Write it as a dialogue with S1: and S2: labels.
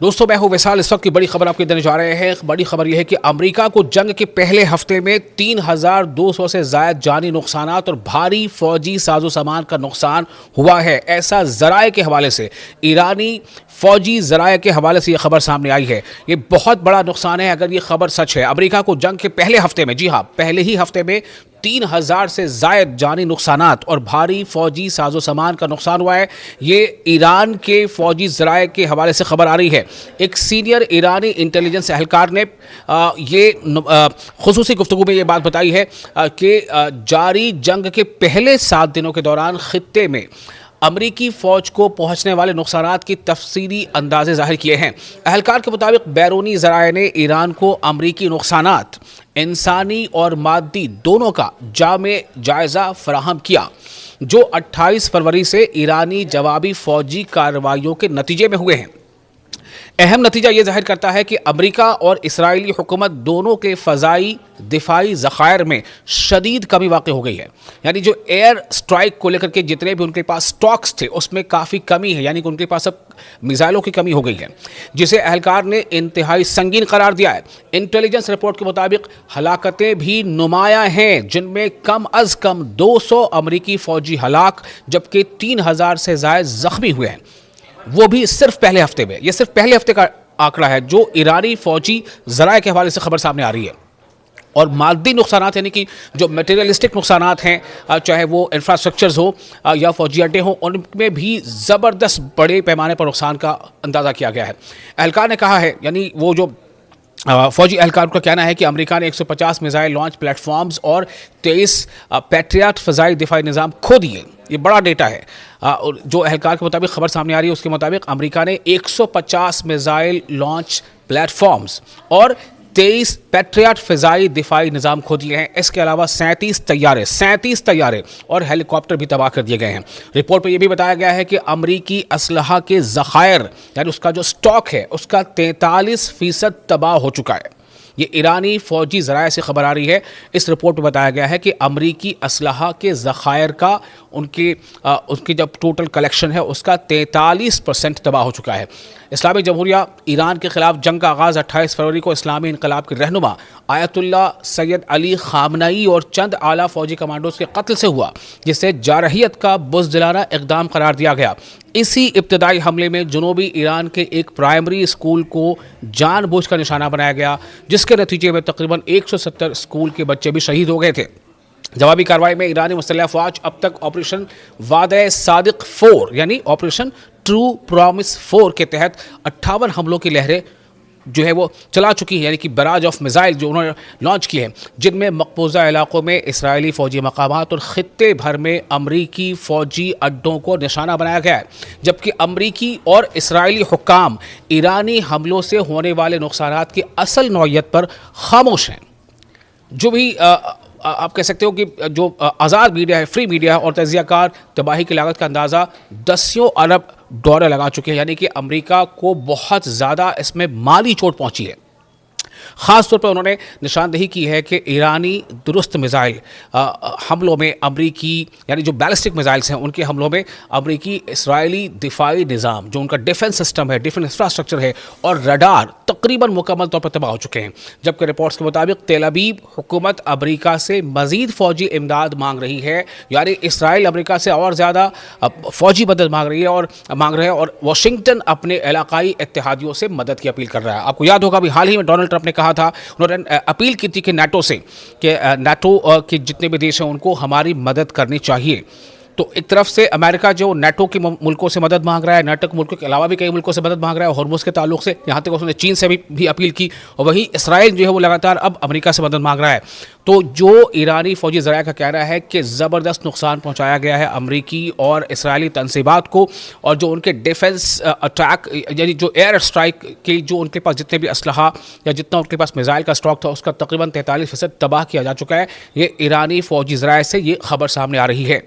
S1: دوستوں میں ہوں وصال، اس وقت کی بڑی خبر آپ کو دینے جا رہے ہیں۔ بڑی خبر یہ ہے کہ امریکہ کو جنگ کے پہلے ہفتے میں 3200 سے زائد جانی نقصانات اور بھاری فوجی ساز و سامان کا نقصان ہوا ہے، ایسا ذرائع کے حوالے سے، ایرانی فوجی ذرائع کے حوالے سے یہ خبر سامنے آئی ہے۔ یہ بہت بڑا نقصان ہے اگر یہ خبر سچ ہے۔ امریکہ کو جنگ کے پہلے ہفتے میں، جی ہاں پہلے ہی ہفتے میں 3000 سے زائد جانی نقصانات اور بھاری فوجی ساز و سامان کا نقصان ہوا ہے۔ یہ ایران کے فوجی ذرائع کے حوالے سے خبر آ رہی ہے۔ ایک سینئر ایرانی انٹیلیجنس اہلکار نے یہ خصوصی گفتگو میں یہ بات بتائی ہے کہ جاری جنگ کے پہلے 7 دنوں کے دوران خطے میں امریکی فوج کو پہنچنے والے نقصانات کی تفصیلی اندازے ظاہر کیے ہیں۔ اہلکار کے مطابق بیرونی ذرائع نے ایران کو امریکی نقصانات انسانی اور مادی دونوں کا جامع جائزہ فراہم کیا، جو 28 فروری سے ایرانی جوابی فوجی کارروائیوں کے نتیجے میں ہوئے ہیں۔ اہم نتیجہ یہ ظاہر کرتا ہے کہ امریکہ اور اسرائیلی حکومت دونوں کے فضائی دفاعی ذخائر میں شدید کمی واقع ہو گئی ہے۔ یعنی جو ایئر سٹرائک کو لے کر کے جتنے بھی ان کے پاس سٹاکس تھے اس میں کافی کمی ہے، یعنی کہ ان کے پاس اب میزائلوں کی کمی ہو گئی ہے، جسے اہلکار نے انتہائی سنگین قرار دیا ہے۔ انٹیلیجنس رپورٹ کے مطابق ہلاکتیں بھی نمایاں ہیں، جن میں کم از کم 200 امریکی فوجی ہلاک جبکہ 3000 سے زائد زخمی ہوئے ہیں، وہ بھی صرف پہلے ہفتے میں۔ یہ صرف پہلے ہفتے کا آنکڑا ہے جو ایرانی فوجی ذرائع کے حوالے سے خبر سامنے آ رہی ہے۔ اور مادی نقصانات یعنی کہ جو میٹیریلسٹک نقصانات ہیں، چاہے وہ انفراسٹرکچرز ہو یا فوجی اڈے ہوں، ان میں بھی زبردست بڑے پیمانے پر نقصان کا اندازہ کیا گیا ہے۔ اہلکار نے کہا ہے، یعنی وہ جو فوجی اہلکار کا کہنا ہے کہ امریکہ نے 150 میزائل لانچ پلیٹ فارمز اور 23 پیٹریاٹ فضائی دفاعی نظام کھو دیے۔ یہ بڑا ڈیٹا ہے۔ جو اہلکار کے مطابق خبر سامنے آ رہی ہے اس کے مطابق امریکہ نے 150 میزائل لانچ پلیٹ فارمز اور 23 پیٹریاٹ فضائی دفاعی نظام کھو دیے ہیں۔ اس کے علاوہ 37 طیارے اور ہیلی کاپٹر بھی تباہ کر دیے گئے ہیں۔ رپورٹ میں یہ بھی بتایا گیا ہے کہ امریکی اسلحہ کے ذخائر یعنی اس کا جو سٹاک ہے اس کا 43% تباہ ہو چکا ہے۔ یہ ایرانی فوجی ذرائع سے خبر آ رہی ہے۔ اس رپورٹ میں بتایا گیا ہے کہ امریکی اسلحہ کے ذخائر کا ان کی جب ٹوٹل کلیکشن ہے اس کا 43% تباہ ہو چکا ہے۔ اسلامی جمہوریہ ایران کے خلاف جنگ کا آغاز 28 فروری کو اسلامی انقلاب کے رہنما آیت اللہ سید علی خامنئی اور چند اعلیٰ فوجی کمانڈوز کے قتل سے ہوا، جسے جارحیت کا بزدلانہ اقدام قرار دیا گیا۔ اسی ابتدائی حملے میں جنوبی ایران کے ایک پرائمری اسکول کو جان بوجھ کر نشانہ بنایا گیا، جس کے نتیجے میں تقریباً 170 اسکول کے بچے بھی شہید ہو گئے تھے۔ جوابی کارروائی میں ایرانی مسلح افواج اب تک آپریشن وعدہ صادق 4 یعنی آپریشن ٹرو پرومس 4 کے تحت 58 حملوں کی لہریں جو ہے وہ چلا چکی ہیں، یعنی کہ براج آف میزائل جو انہوں نے لانچ کی ہیں، جن میں مقبوضہ علاقوں میں اسرائیلی فوجی مقامات اور خطے بھر میں امریکی فوجی اڈوں کو نشانہ بنایا گیا ہے، جبکہ امریکی اور اسرائیلی حکام ایرانی حملوں سے ہونے والے نقصانات کی اصل نوعیت پر خاموش ہیں۔ جو بھی آپ کہہ سکتے ہو کہ جو آزاد میڈیا ہے، فری میڈیا ہے اور تجزیہ کار تباہی کی لاگت کا اندازہ $10 ارب لگا چکے ہیں، یعنی کہ امریکہ کو بہت زیادہ اس میں مالی چوٹ پہنچی ہے۔ خاص طور پر انہوں نے نشاندہی کی ہے کہ ایرانی درست میزائل حملوں میں امریکی یعنی جو بیلسٹک میزائلز ہیں ان کے حملوں میں امریکی اسرائیلی دفاعی نظام جو ان کا ڈیفنس سسٹم ہے، ڈیفنس انفراسٹرکچر ہے اور رڈار تقریباً مکمل طور پر تباہ ہو چکے ہیں۔ جبکہ رپورٹس کے مطابق تیل ابیب حکومت امریکہ سے مزید فوجی امداد مانگ رہی ہے، یعنی اسرائیل امریکہ سے اور زیادہ فوجی مدد مانگ رہے ہیں اور واشنگٹن اپنے علاقائی اتحادیوں سے مدد کی اپیل کر رہا ہے۔ آپ کو یاد ہوگا بھی حال ہی میں ڈونلڈ ٹرمپ نے کہا تھا، انہوں نے اپیل کی تھی کہ نیٹو سے کہ نیٹو کے جتنے بھی دیش ہیں ان کو ہماری مدد کرنی چاہیے۔ تو ایک طرف سے امریکہ جو نیٹو کے ملکوں سے مدد مانگ رہا ہے، نیٹو کے ملکوں کے علاوہ بھی کئی ملکوں سے مدد مانگ رہا ہے ہرمز کے تعلق سے، یہاں تک اس نے چین سے بھی اپیل کی، اور وہی اسرائیل جو ہے وہ لگاتار اب امریکہ سے مدد مانگ رہا ہے۔ تو جو ایرانی فوجی ذرائع کا کہنا ہے کہ زبردست نقصان پہنچایا گیا ہے امریکی اور اسرائیلی تنصیبات کو، اور جو ان کے ڈیفنس اٹیک یعنی جو ایئر اسٹرائک کے جو ان کے پاس جتنے بھی اسلحہ یا جتنا ان کے پاس میزائل کا اسٹاک تھا اس کا تقریباً 43% تباہ کیا جا چکا ہے۔ یہ ایرانی فوجی ذرائع سے یہ خبر سامنے آ رہی ہے۔